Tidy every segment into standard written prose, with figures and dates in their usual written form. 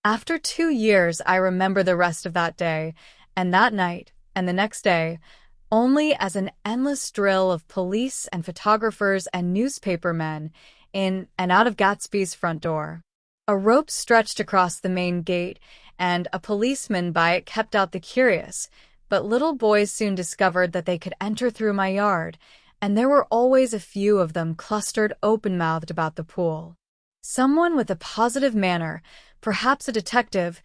After 2 years, I remember the rest of that day, and that night, and the next day, only as an endless drill of police and photographers and newspapermen in and out of Gatsby's front door. A rope stretched across the main gate, and a policeman by it kept out the curious, but little boys soon discovered that they could enter through my yard, and there were always a few of them clustered open-mouthed about the pool. Someone with a positive manner, perhaps a detective,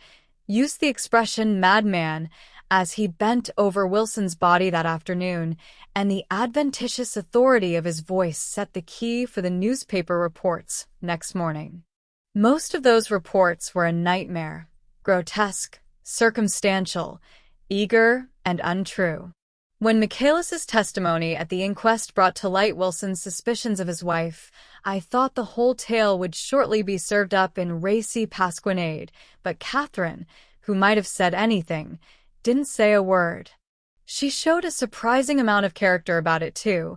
used the expression madman as he bent over Wilson's body that afternoon, and the adventitious authority of his voice set the key for the newspaper reports next morning. Most of those reports were a nightmare, grotesque, circumstantial, eager, and untrue. When Michaelis's testimony at the inquest brought to light Wilson's suspicions of his wife, I thought the whole tale would shortly be served up in racy pasquinade, but Catherine, who might have said anything, didn't say a word. She showed a surprising amount of character about it, too,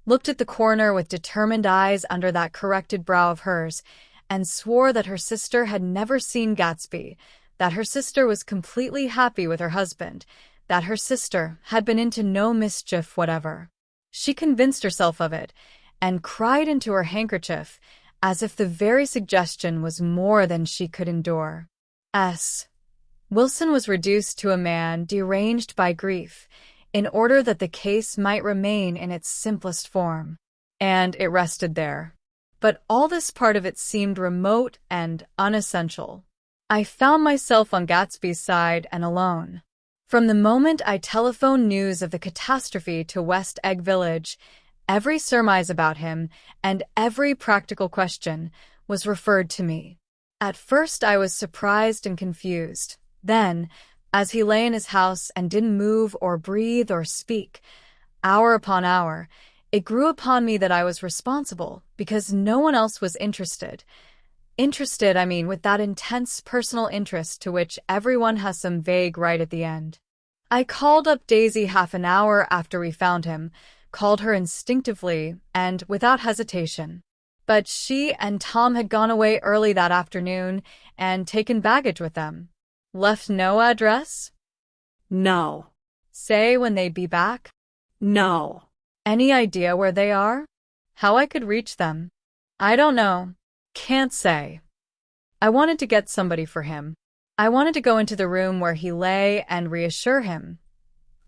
looked at the coroner with determined eyes under that corrected brow of hers, and swore that her sister had never seen Gatsby, that her sister was completely happy with her husband, that her sister had been into no mischief whatever. She convinced herself of it, and cried into her handkerchief, as if the very suggestion was more than she could endure. Wilson was reduced to a man deranged by grief, in order that the case might remain in its simplest form. And it rested there. But all this part of it seemed remote and unessential. I found myself on Gatsby's side and alone. From the moment I telephoned news of the catastrophe to West Egg Village, every surmise about him and every practical question was referred to me. At first I was surprised and confused. Then, as he lay in his house and didn't move or breathe or speak, hour upon hour, it grew upon me that I was responsible because no one else was interested. Interested, I mean, with that intense personal interest to which everyone has some vague right at the end. I called up Daisy half an hour after we found him, called her instinctively and without hesitation. But she and Tom had gone away early that afternoon and taken baggage with them. Left no address? No. Say when they'd be back? No. Any idea where they are? How I could reach them? I don't know. Can't say. I wanted to get somebody for him. I wanted to go into the room where he lay and reassure him.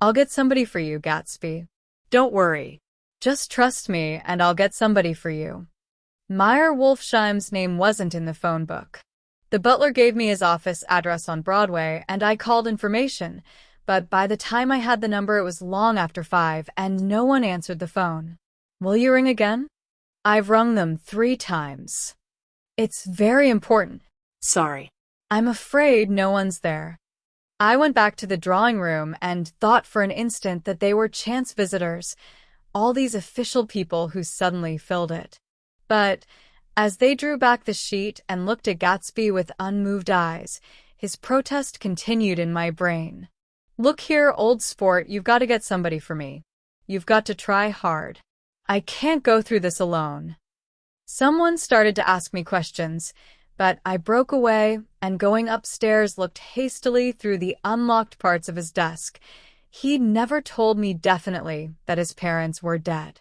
I'll get somebody for you, Gatsby. Don't worry. Just trust me and I'll get somebody for you. Meyer Wolfsheim's name wasn't in the phone book. The butler gave me his office address on Broadway, and I called information, but by the time I had the number it was long after 5, and no one answered the phone. Will you ring again? I've rung them 3 times. It's very important. Sorry. I'm afraid no one's there. I went back to the drawing room and thought for an instant that they were chance visitors, all these official people who suddenly filled it. But as they drew back the sheet and looked at Gatsby with unmoved eyes, his protest continued in my brain. Look here, old sport, you've got to get somebody for me. You've got to try hard. I can't go through this alone. Someone started to ask me questions, but I broke away and going upstairs looked hastily through the unlocked parts of his desk. He'd never told me definitely that his parents were dead.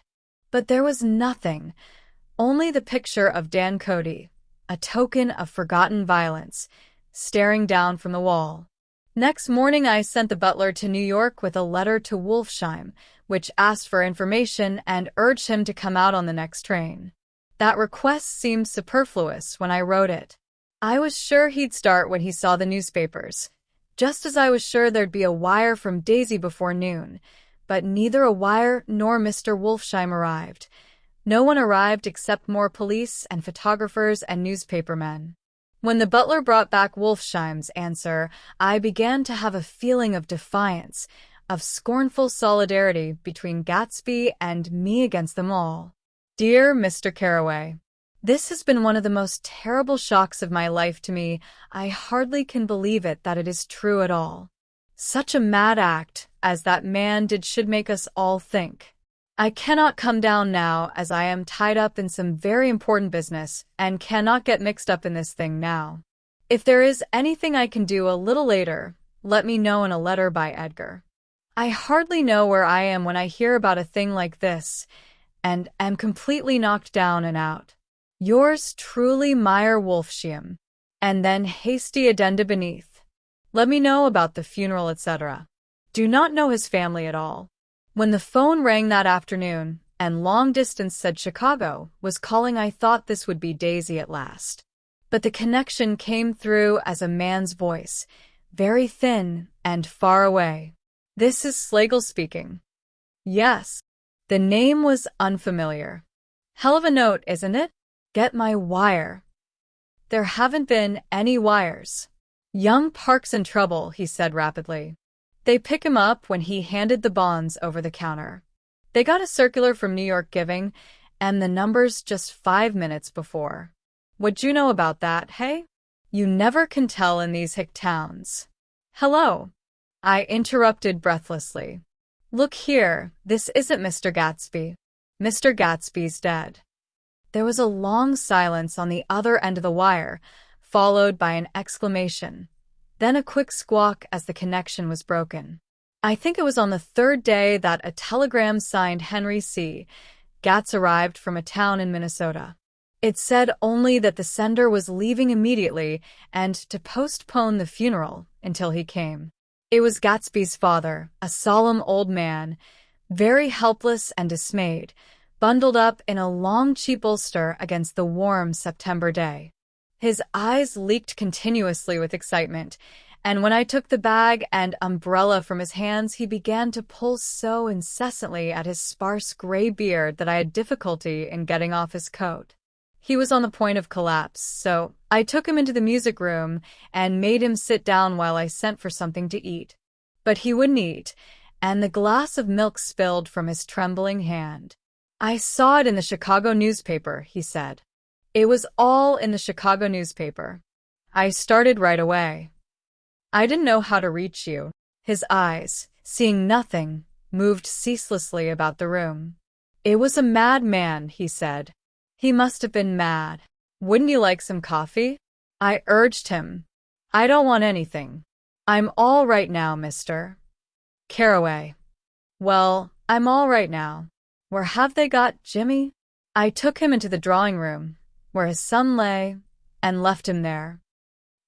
But there was nothing. Only the picture of Dan Cody, a token of forgotten violence, staring down from the wall. Next morning I sent the butler to New York with a letter to Wolfsheim, which asked for information and urged him to come out on the next train. That request seemed superfluous when I wrote it. I was sure he'd start when he saw the newspapers, just as I was sure there'd be a wire from Daisy before noon, but neither a wire nor Mr. Wolfsheim arrived. No one arrived except more police and photographers and newspapermen. When the butler brought back Wolfsheim's answer, I began to have a feeling of defiance, of scornful solidarity between Gatsby and me against them all. Dear Mr. Carraway, this has been one of the most terrible shocks of my life to me. I hardly can believe it that it is true at all. Such a mad act as that man did should make us all think. I cannot come down now as I am tied up in some very important business and cannot get mixed up in this thing now. If there is anything I can do a little later, let me know in a letter by Edgar. I hardly know where I am when I hear about a thing like this, and am completely knocked down and out. Yours truly, Meyer Wolfsheim. And then hasty addenda beneath. Let me know about the funeral, etc. Do not know his family at all. When the phone rang that afternoon, and long distance said Chicago was calling, I thought this would be Daisy at last. But the connection came through as a man's voice, very thin and far away. This is Slagle speaking. Yes. The name was unfamiliar. Hell of a note, isn't it? Get my wire. There haven't been any wires. Young Park's in trouble, he said rapidly. They pick him up when he handed the bonds over the counter. They got a circular from New York Giving, and the numbers just 5 minutes before. What'd you know about that, hey? You never can tell in these hick towns. Hello. I interrupted breathlessly. Look here, this isn't Mr. Gatsby. Mr. Gatsby's dead. There was a long silence on the other end of the wire, followed by an exclamation, then a quick squawk as the connection was broken. I think it was on the third day that a telegram signed Henry C. Gats arrived from a town in Minnesota. It said only that the sender was leaving immediately and to postpone the funeral until he came. It was Gatsby's father, a solemn old man, very helpless and dismayed, bundled up in a long cheap ulster against the warm September day. His eyes leaked continuously with excitement, and when I took the bag and umbrella from his hands, he began to pull so incessantly at his sparse gray beard that I had difficulty in getting off his coat. He was on the point of collapse, so I took him into the music room and made him sit down while I sent for something to eat. But he wouldn't eat, and the glass of milk spilled from his trembling hand. I saw it in the Chicago newspaper, he said. It was all in the Chicago newspaper. I started right away. I didn't know how to reach you. His eyes, seeing nothing, moved ceaselessly about the room. It was a madman, he said. He must have been mad. Wouldn't you like some coffee? I urged him. I don't want anything. I'm all right now, Mr. Carraway. Well, I'm all right now. Where have they got Jimmy? I took him into the drawing room, where his son lay, and left him there.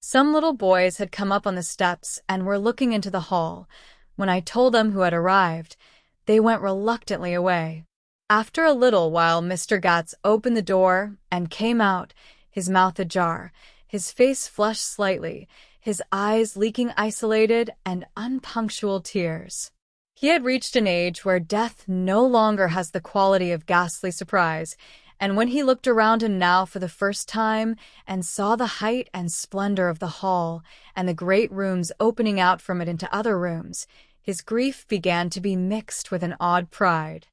Some little boys had come up on the steps and were looking into the hall. When I told them who had arrived, they went reluctantly away. After a little while, Mr. Gats opened the door and came out, his mouth ajar, his face flushed slightly, his eyes leaking isolated and unpunctual tears. He had reached an age where death no longer has the quality of ghastly surprise, and when he looked around him now for the first time and saw the height and splendor of the hall and the great rooms opening out from it into other rooms, his grief began to be mixed with an odd pride.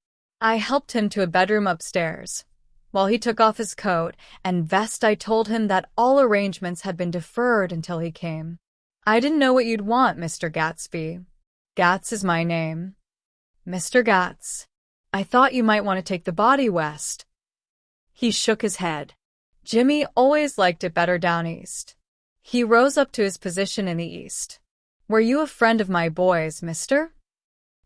I helped him to a bedroom upstairs. While he took off his coat and vest, I told him that all arrangements had been deferred until he came. I didn't know what you'd want, Mr. Gatsby. Gats is my name. Mr. Gats. I thought you might want to take the body west. He shook his head. Jimmy always liked it better down east. He rose up to his position in the east. Were you a friend of my boy's, mister?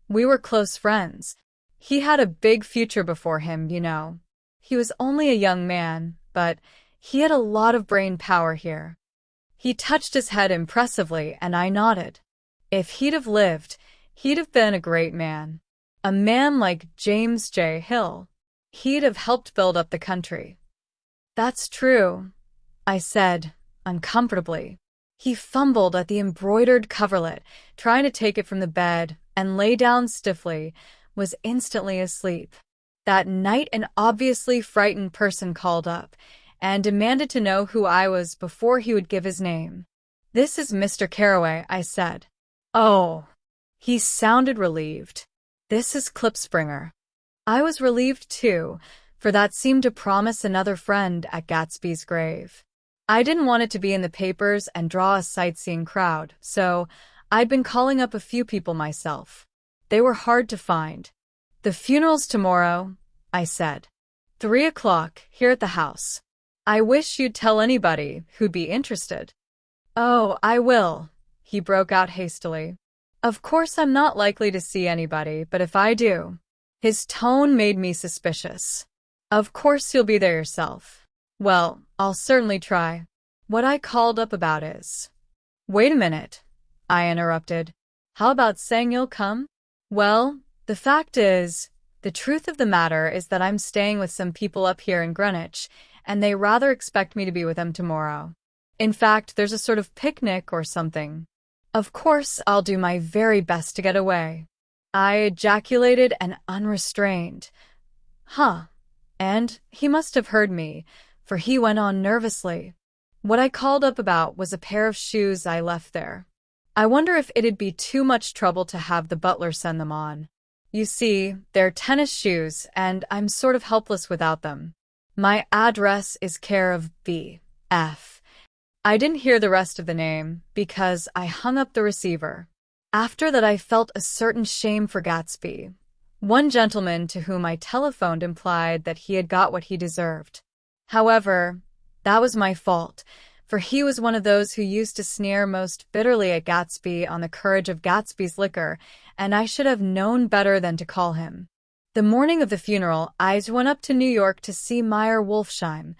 We were close friends. He had a big future before him, you know. He was only a young man, but he had a lot of brain power here. He touched his head impressively, and I nodded. If he'd have lived, he'd have been a great man. A man like James J. Hill. He'd have helped build up the country. That's true, I said, uncomfortably. He fumbled at the embroidered coverlet, trying to take it from the bed, and lay down stiffly, was instantly asleep. That night an obviously frightened person called up and demanded to know who I was before he would give his name. This is Mr. Carraway, I said. Oh. He sounded relieved. This is Klipspringer. I was relieved too, for that seemed to promise another friend at Gatsby's grave. I didn't want it to be in the papers and draw a sightseeing crowd, so I'd been calling up a few people myself. They were hard to find. The funeral's tomorrow, I said. 3 o'clock, here at the house. I wish you'd tell anybody who'd be interested. Oh, I will, he broke out hastily. Of course I'm not likely to see anybody, but if I do. His tone made me suspicious. Of course you'll be there yourself. Well, I'll certainly try. What I called up about is… Wait a minute, I interrupted. How about saying you'll come? Well, the fact is, the truth of the matter is that I'm staying with some people up here in Greenwich, and they rather expect me to be with them tomorrow. In fact, there's a sort of picnic or something. Of course, I'll do my very best to get away. I ejaculated and unrestrained. Huh. And he must have heard me, for he went on nervously. What I called up about was a pair of shoes I left there. I wonder if it'd be too much trouble to have the butler send them on. You see, they're tennis shoes, and I'm sort of helpless without them. My address is care of B.F. I didn't hear the rest of the name, because I hung up the receiver. After that I felt a certain shame for Gatsby. One gentleman to whom I telephoned implied that he had got what he deserved. However, that was my fault, for he was one of those who used to sneer most bitterly at Gatsby on the courage of Gatsby's liquor, and I should have known better than to call him. The morning of the funeral, I went up to New York to see Meyer Wolfsheim.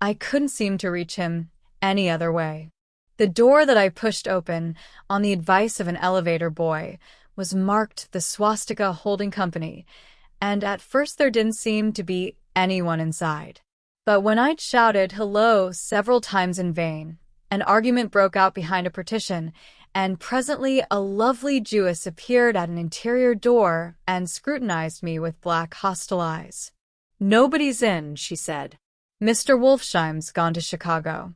I couldn't seem to reach him any other way. The door that I pushed open, on the advice of an elevator boy, was marked the Swastika Holding Company, and at first there didn't seem to be anyone inside. But when I'd shouted hello several times in vain, an argument broke out behind a partition, and presently a lovely Jewess appeared at an interior door and scrutinized me with black hostile eyes. "Nobody's in," she said. "Mr. Wolfsheim's gone to Chicago."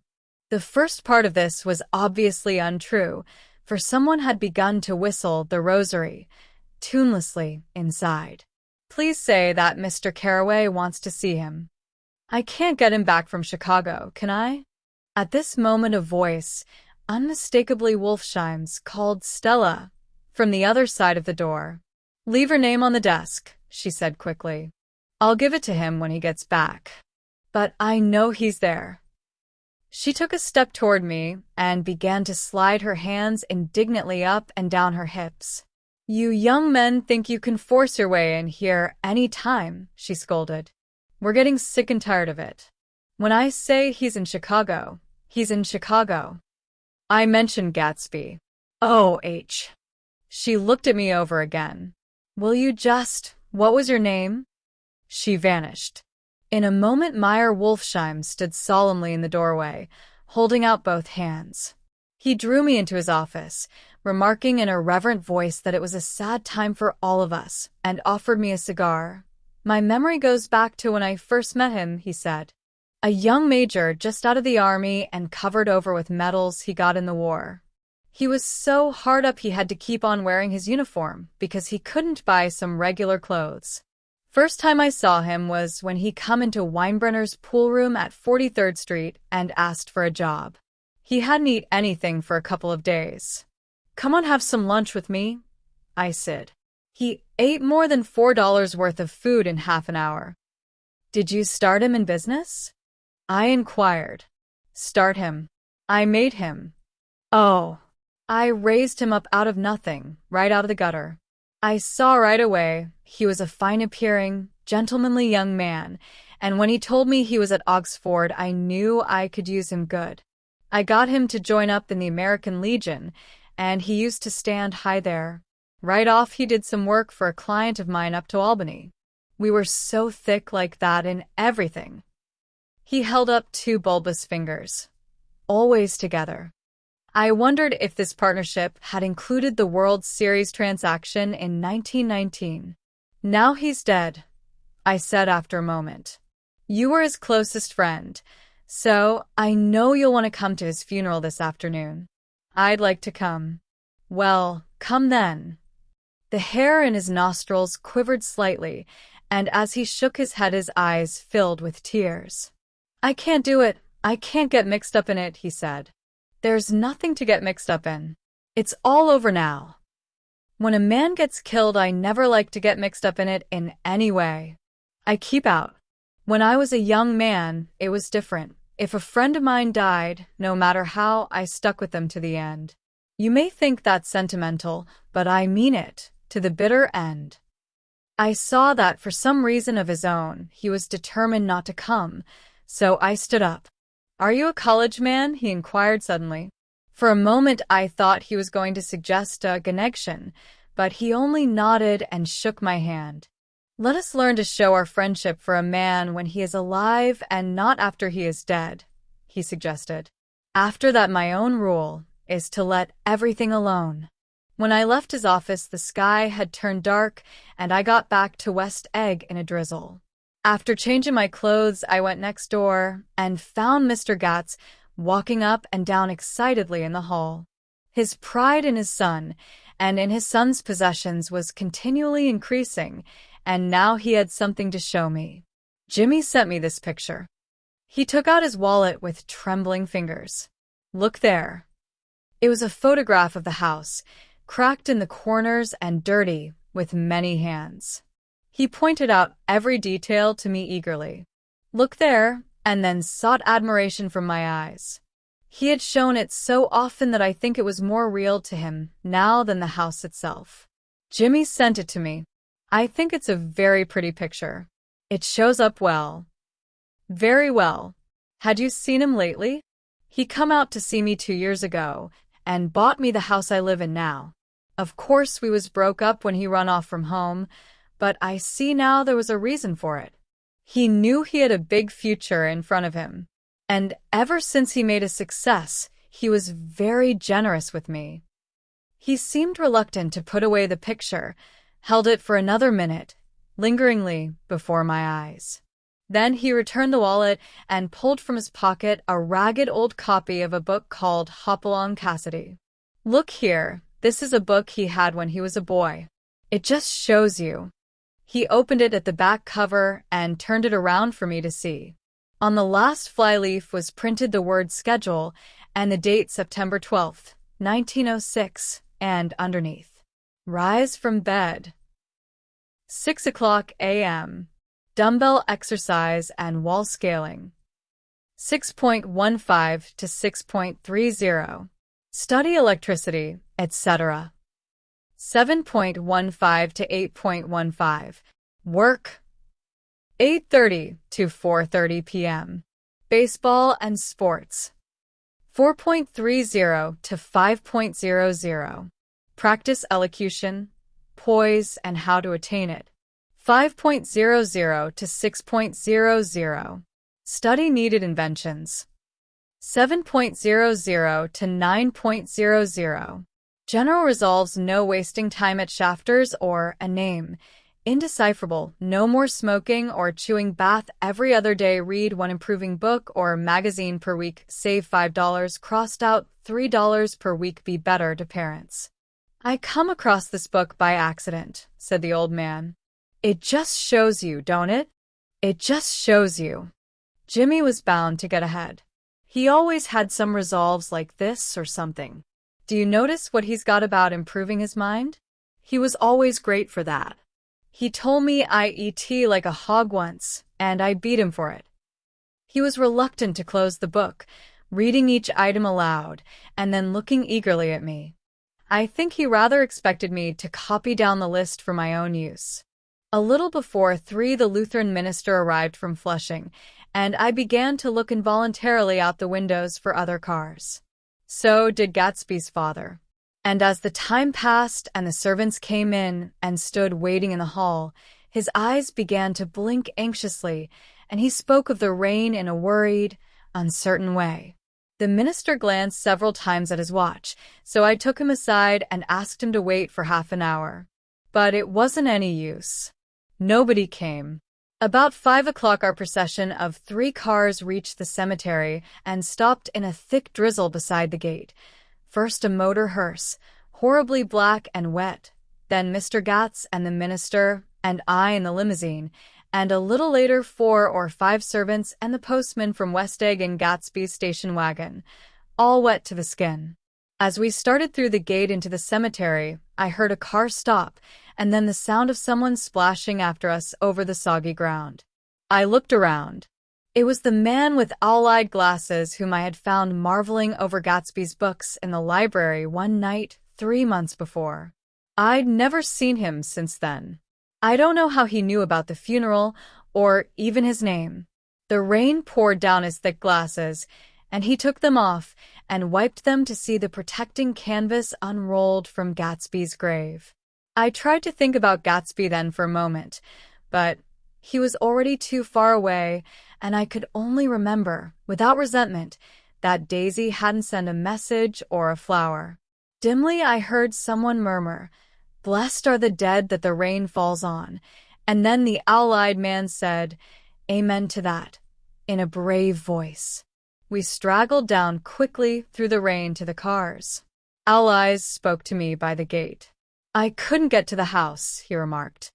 The first part of this was obviously untrue, for someone had begun to whistle the rosary, tunelessly, inside. "Please say that Mr. Carraway wants to see him. I can't get him back from Chicago, can I?" At this moment a voice, unmistakably Wolfsheim's, called Stella from the other side of the door. "Leave her name on the desk," she said quickly. "I'll give it to him when he gets back. But I know he's there." She took a step toward me and began to slide her hands indignantly up and down her hips. "You young men think you can force your way in here any time," she scolded. "We're getting sick and tired of it. When I say he's in Chicago, he's in Chicago." I mentioned Gatsby. "Oh, She looked at me over again. "Will you just… What was your name?" She vanished. In a moment Meyer Wolfsheim stood solemnly in the doorway, holding out both hands. He drew me into his office, remarking in a reverent voice that it was a sad time for all of us, and offered me a cigar. "My memory goes back to when I first met him," he said. "A young major just out of the army and covered over with medals he got in the war. He was so hard up he had to keep on wearing his uniform because he couldn't buy some regular clothes. First time I saw him was when he come into Weinbrenner's pool room at 43rd Street and asked for a job. He hadn't eat anything for a couple of days. 'Come on, have some lunch with me,' I said. He ate more than $4 worth of food in half an hour." "Did you start him in business?" I inquired. "Start him. I made him." "Oh." "I raised him up out of nothing, right out of the gutter. I saw right away he was a fine-appearing, gentlemanly young man, and when he told me he was at Oxford, I knew I could use him good. I got him to join up in the American Legion, and he used to stand high there. Right off he did some work for a client of mine up to Albany. We were so thick like that in everything." He held up two bulbous fingers. "Always together." I wondered if this partnership had included the World Series transaction in 1919. "Now he's dead," I said after a moment. "You were his closest friend, so I know you'll want to come to his funeral this afternoon." "I'd like to come." "Well, come then." The hair in his nostrils quivered slightly, and as he shook his head his eyes filled with tears. "I can't do it. I can't get mixed up in it," he said. "There's nothing to get mixed up in. It's all over now. When a man gets killed, I never like to get mixed up in it in any way. I keep out. When I was a young man, it was different. If a friend of mine died, no matter how, I stuck with them to the end. You may think that's sentimental, but I mean it, to the bitter end. I saw that for some reason of his own, he was determined not to come, so I stood up. Are you a college man? He inquired suddenly. For a moment I thought he was going to suggest a connection, but he only nodded and shook my hand. Let us learn to show our friendship for a man when he is alive and not after he is dead, he suggested. After that, my own rule is to let everything alone. When I left his office, the sky had turned dark, and I got back to West Egg in a drizzle. After changing my clothes, I went next door and found Mr. Gatz walking up and down excitedly in the hall. His pride in his son and in his son's possessions was continually increasing, and now he had something to show me. Jimmy sent me this picture. He took out his wallet with trembling fingers. Look there. It was a photograph of the house, cracked in the corners and dirty, with many hands. He pointed out every detail to me eagerly. Look there, and then sought admiration from my eyes. He had shown it so often that I think it was more real to him now than the house itself. Jimmy sent it to me. I think it's a very pretty picture. It shows up well. Very well. Had you seen him lately? He come out to see me 2 years ago, and bought me the house I live in now. Of course we was broke up when he run off from home, but I see now there was a reason for it. He knew he had a big future in front of him, and ever since he made a success, he was very generous with me. He seemed reluctant to put away the picture, held it for another minute, lingeringly, before my eyes. Then he returned the wallet and pulled from his pocket a ragged old copy of a book called Hopalong Cassidy. Look here, this is a book he had when he was a boy. It just shows you. He opened it at the back cover and turned it around for me to see. On the last flyleaf was printed the word schedule and the date September 12th, 1906, and underneath, rise from bed. 6:00 a.m. Dumbbell exercise and wall scaling. 6.15 to 6.30. Study electricity, etc. 7.15 to 8.15. Work. 8:30 to 4:30 p.m. Baseball and sports. 4.30 to 5.00. Practice elocution, poise, and how to attain it. 5.00 to 6.00. Study needed inventions. 7.00 to 9.00. General resolves no wasting time at shafters or a name. Indecipherable, no more smoking or chewing bath every other day, read one improving book or magazine per week, save $5, crossed out $3 per week, be better to parents. I come across this book by accident, said the old man. It just shows you, don't it? It just shows you. Jimmy was bound to get ahead. He always had some resolves like this or something. Do you notice what he's got about improving his mind? He was always great for that. He told me I eat like a hog once, and I beat him for it. He was reluctant to close the book, reading each item aloud, and then looking eagerly at me. I think he rather expected me to copy down the list for my own use. A little before 3, the Lutheran minister arrived from Flushing, and I began to look involuntarily out the windows for other cars. So did Gatsby's father. And as the time passed and the servants came in and stood waiting in the hall, his eyes began to blink anxiously, and he spoke of the rain in a worried, uncertain way. The minister glanced several times at his watch, so I took him aside and asked him to wait for half an hour. But it wasn't any use. Nobody came. About 5 o'clock our procession of 3 cars reached the cemetery and stopped in a thick drizzle beside the gate. First a motor hearse, horribly black and wet, then Mr. Gatz and the minister, and I in the limousine, and a little later 4 or 5 servants and the postman from West Egg in Gatsby's station wagon, all wet to the skin. As we started through the gate into the cemetery, I heard a car stop, and then the sound of someone splashing after us over the soggy ground. I looked around. It was the man with owl-eyed glasses whom I had found marveling over Gatsby's books in the library one night 3 months before. I'd never seen him since then. I don't know how he knew about the funeral, or even his name. The rain poured down his thick glasses, and he took them off and wiped them to see the protecting canvas unrolled from Gatsby's grave. I tried to think about Gatsby then for a moment, but he was already too far away, and I could only remember, without resentment, that Daisy hadn't sent a message or a flower. Dimly I heard someone murmur, "Blessed are the dead that the rain falls on," and then the owl-eyed man said, "Amen to that," in a brave voice. We straggled down quickly through the rain to the cars. Owl Eyes spoke to me by the gate. "I couldn't get to the house," he remarked.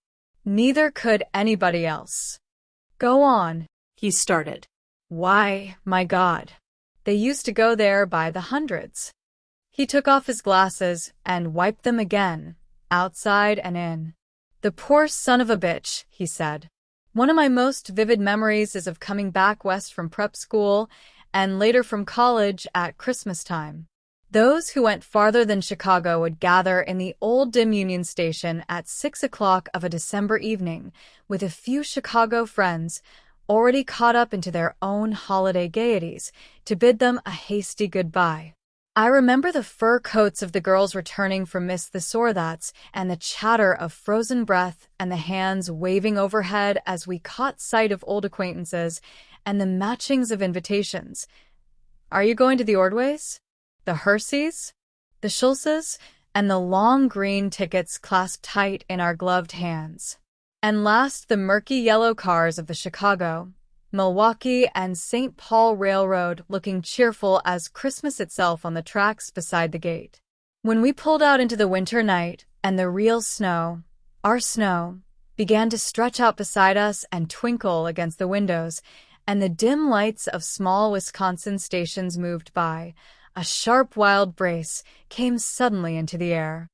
"Neither could anybody else." "Go on," he started. "Why, my God, they used to go there by the hundreds." He took off his glasses and wiped them again, outside and in. "The poor son of a bitch," he said. "One of my most vivid memories is of coming back west from prep school and later from college at Christmas time. Those who went farther than Chicago would gather in the old dim Union Station at 6 o'clock of a December evening with a few Chicago friends already caught up into their own holiday gaieties to bid them a hasty goodbye. I remember the fur coats of the girls returning from Miss Thesaurats and the chatter of frozen breath and the hands waving overhead as we caught sight of old acquaintances and the matchings of invitations. "Are you going to the Ordways? The Herseys? The Schultzes?" And the long green tickets clasped tight in our gloved hands. And last, the murky yellow cars of the Chicago, Milwaukee, and St. Paul Railroad looking cheerful as Christmas itself on the tracks beside the gate. When we pulled out into the winter night and the real snow, our snow, began to stretch out beside us and twinkle against the windows, and the dim lights of small Wisconsin stations moved by, a sharp wild brace came suddenly into the air.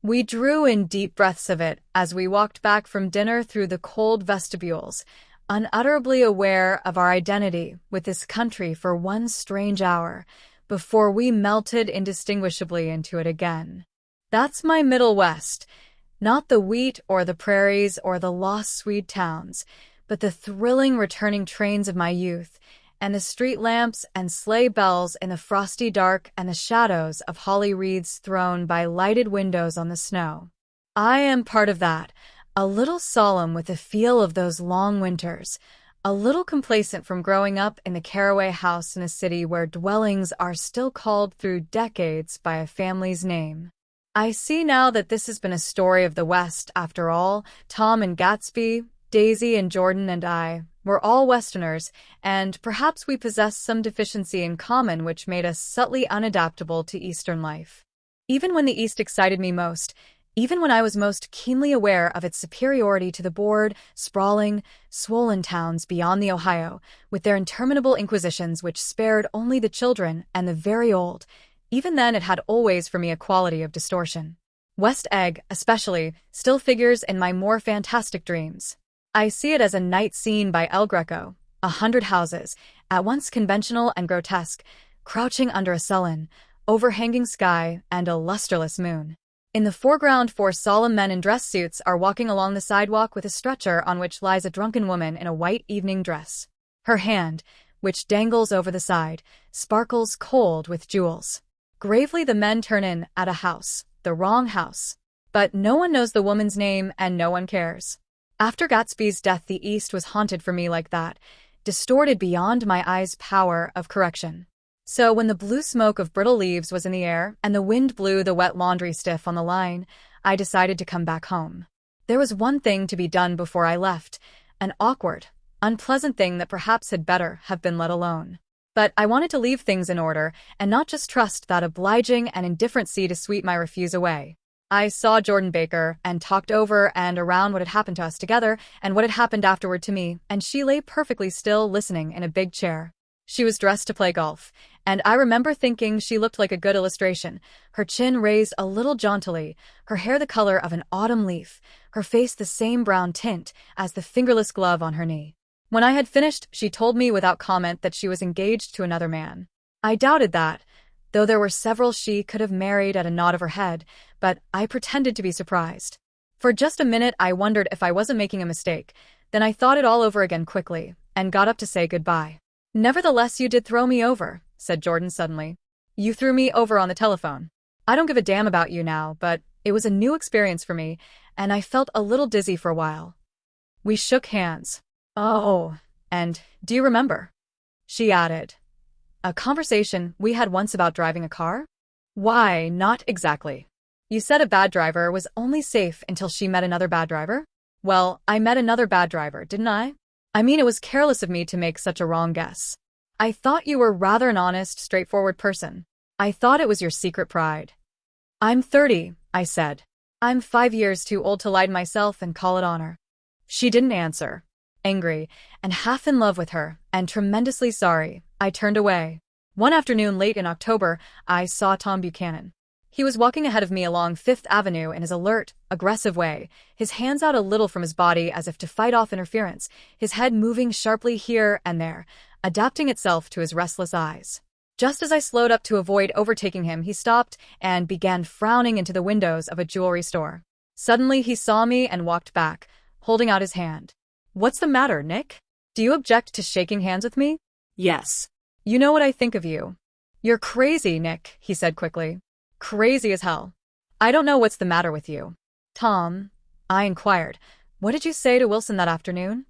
We drew in deep breaths of it as we walked back from dinner through the cold vestibules, unutterably aware of our identity with this country for one strange hour, before we melted indistinguishably into it again. That's my Middle West, not the wheat or the prairies or the lost Swede towns, but the thrilling returning trains of my youth, and the street lamps and sleigh bells in the frosty dark and the shadows of holly wreaths thrown by lighted windows on the snow. I am part of that, a little solemn with the feel of those long winters, a little complacent from growing up in the Caraway house in a city where dwellings are still called through decades by a family's name. I see now that this has been a story of the West after all. Tom and Gatsby, Daisy and Jordan and I were all Westerners, and perhaps we possessed some deficiency in common which made us subtly unadaptable to Eastern life. Even when the East excited me most, even when I was most keenly aware of its superiority to the bored, sprawling, swollen towns beyond the Ohio, with their interminable inquisitions which spared only the children and the very old, even then it had always for me a quality of distortion. West Egg, especially, still figures in my more fantastic dreams. I see it as a night scene by El Greco, 100 houses, at once conventional and grotesque, crouching under a sullen, overhanging sky and a lusterless moon. In the foreground, 4 solemn men in dress suits are walking along the sidewalk with a stretcher on which lies a drunken woman in a white evening dress. Her hand, which dangles over the side, sparkles cold with jewels. Gravely the men turn in at a house, the wrong house. But no one knows the woman's name and no one cares. After Gatsby's death, the East was haunted for me like that, distorted beyond my eyes' power of correction. So when the blue smoke of brittle leaves was in the air and the wind blew the wet laundry stiff on the line, I decided to come back home. There was one thing to be done before I left, an awkward, unpleasant thing that perhaps had better have been let alone. But I wanted to leave things in order and not just trust that obliging and indifferent sea to sweep my refuse away. I saw Jordan Baker and talked over and around what had happened to us together and what had happened afterward to me, and she lay perfectly still listening in a big chair. She was dressed to play golf, and I remember thinking she looked like a good illustration, her chin raised a little jauntily, her hair the color of an autumn leaf, her face the same brown tint as the fingerless glove on her knee. When I had finished, she told me without comment that she was engaged to another man. I doubted that, though there were several she could have married at a nod of her head, but I pretended to be surprised. For just a minute I wondered if I wasn't making a mistake, then I thought it all over again quickly, and got up to say goodbye. "Nevertheless, you did throw me over," said Jordan suddenly. "You threw me over on the telephone. I don't give a damn about you now, but it was a new experience for me, and I felt a little dizzy for a while." We shook hands. "Oh, and do you remember?" she added. "A conversation we had once about driving a car?" "Why, not exactly. You said a bad driver was only safe until she met another bad driver?" "Well, I met another bad driver, didn't I? I mean, it was careless of me to make such a wrong guess. I thought you were rather an honest, straightforward person. I thought it was your secret pride." "I'm 30, I said. "I'm 5 years too old to lie to myself and call it honor." She didn't answer. Angry, and half in love with her, and tremendously sorry, I turned away. One afternoon late in October, I saw Tom Buchanan. He was walking ahead of me along Fifth Avenue in his alert, aggressive way, his hands out a little from his body as if to fight off interference, his head moving sharply here and there, adapting itself to his restless eyes. Just as I slowed up to avoid overtaking him, he stopped and began frowning into the windows of a jewelry store. Suddenly he saw me and walked back, holding out his hand. "What's the matter, Nick? Do you object to shaking hands with me?" Yes. "You know what I think of you." "You're crazy, Nick," he said quickly. "Crazy as hell. I don't know what's the matter with you." "Tom," I inquired, "what did you say to Wilson that afternoon?"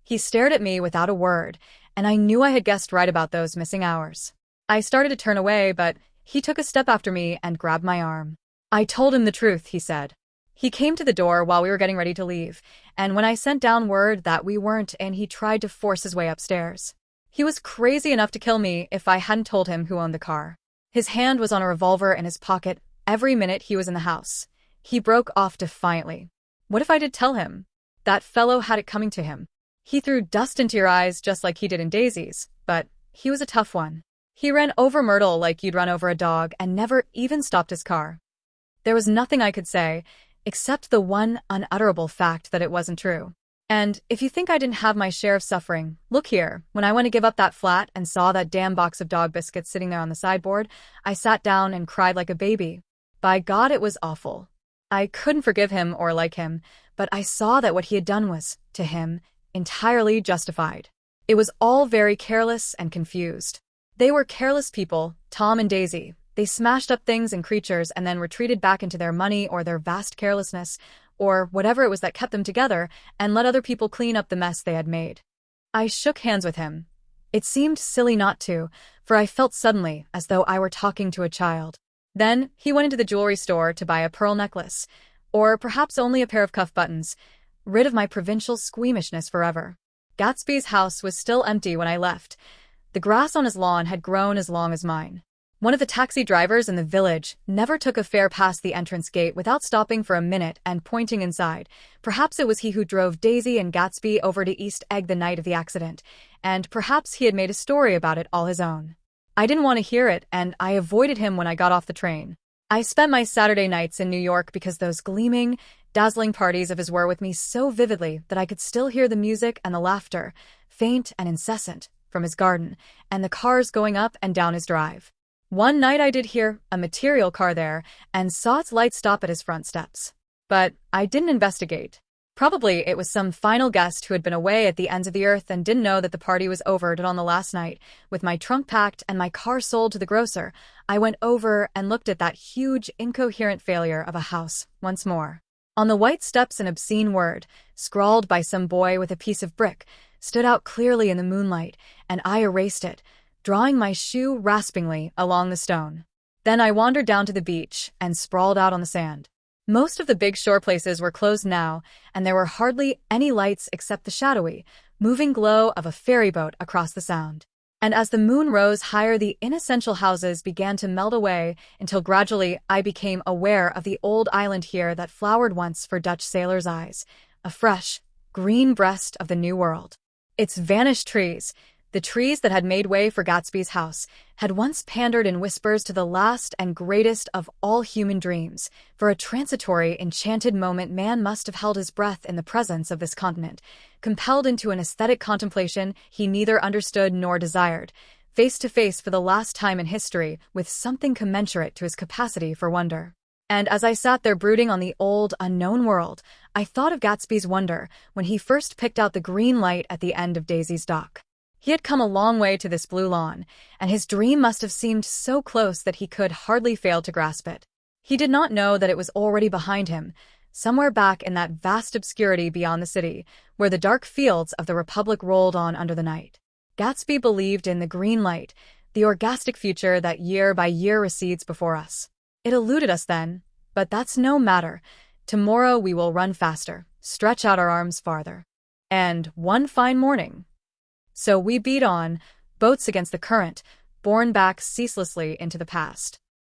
He stared at me without a word, and I knew I had guessed right about those missing hours. I started to turn away, but he took a step after me and grabbed my arm. "I told him the truth," he said. He came to the door while we were getting ready to leave, and when I sent down word that we weren't in, he tried to force his way upstairs. He was crazy enough to kill me if I hadn't told him who owned the car. His hand was on a revolver in his pocket every minute he was in the house. He broke off defiantly. What if I did tell him? That fellow had it coming to him. He threw dust into your eyes just like he did in Daisy's, but he was a tough one. He ran over Myrtle like you'd run over a dog and never even stopped his car. There was nothing I could say, except the one unutterable fact that it wasn't true. And if you think I didn't have my share of suffering, look here. When I went to give up that flat and saw that damn box of dog biscuits sitting there on the sideboard, I sat down and cried like a baby. By God, it was awful. I couldn't forgive him or like him, but I saw that what he had done was, to him, entirely justified. It was all very careless and confused. They were careless people, Tom and Daisy. They smashed up things and creatures and then retreated back into their money or their vast carelessness, or whatever it was that kept them together, and let other people clean up the mess they had made. I shook hands with him. It seemed silly not to, for I felt suddenly as though I were talking to a child. Then he went into the jewelry store to buy a pearl necklace, or perhaps only a pair of cuff buttons, rid of my provincial squeamishness forever. Gatsby's house was still empty when I left. The grass on his lawn had grown as long as mine. One of the taxi drivers in the village never took a fare past the entrance gate without stopping for a minute and pointing inside. Perhaps it was he who drove Daisy and Gatsby over to East Egg the night of the accident, and perhaps he had made a story about it all his own. I didn't want to hear it, and I avoided him when I got off the train. I spent my Saturday nights in New York because those gleaming, dazzling parties of his were with me so vividly that I could still hear the music and the laughter, faint and incessant, from his garden, and the cars going up and down his drive. One night I did hear a material car there and saw its light stop at his front steps. But I didn't investigate. Probably it was some final guest who had been away at the ends of the earth and didn't know that the party was over on the last night. With my trunk packed and my car sold to the grocer, I went over and looked at that huge, incoherent failure of a house once more. On the white steps an obscene word, scrawled by some boy with a piece of brick, stood out clearly in the moonlight, and I erased it, drawing my shoe raspingly along the stone. Then I wandered down to the beach and sprawled out on the sand. Most of the big shore places were closed now, and there were hardly any lights except the shadowy, moving glow of a ferry boat across the sound. And as the moon rose higher, the inessential houses began to melt away until gradually I became aware of the old island here that flowered once for Dutch sailors' eyes, a fresh, green breast of the New World. Its vanished trees, The trees that had made way for Gatsby's house had once pandered in whispers to the last and greatest of all human dreams. For a transitory, enchanted moment, man must have held his breath in the presence of this continent, compelled into an aesthetic contemplation he neither understood nor desired, face to face for the last time in history with something commensurate to his capacity for wonder. And as I sat there brooding on the old, unknown world, I thought of Gatsby's wonder when he first picked out the green light at the end of Daisy's dock. He had come a long way to this blue lawn, and his dream must have seemed so close that he could hardly fail to grasp it. He did not know that it was already behind him, somewhere back in that vast obscurity beyond the city, where the dark fields of the Republic rolled on under the night. Gatsby believed in the green light, the orgastic future that year by year recedes before us. It eluded us then, but that's no matter. Tomorrow we will run faster, stretch out our arms farther. And one fine morning. So we beat on, boats against the current, borne back ceaselessly into the past.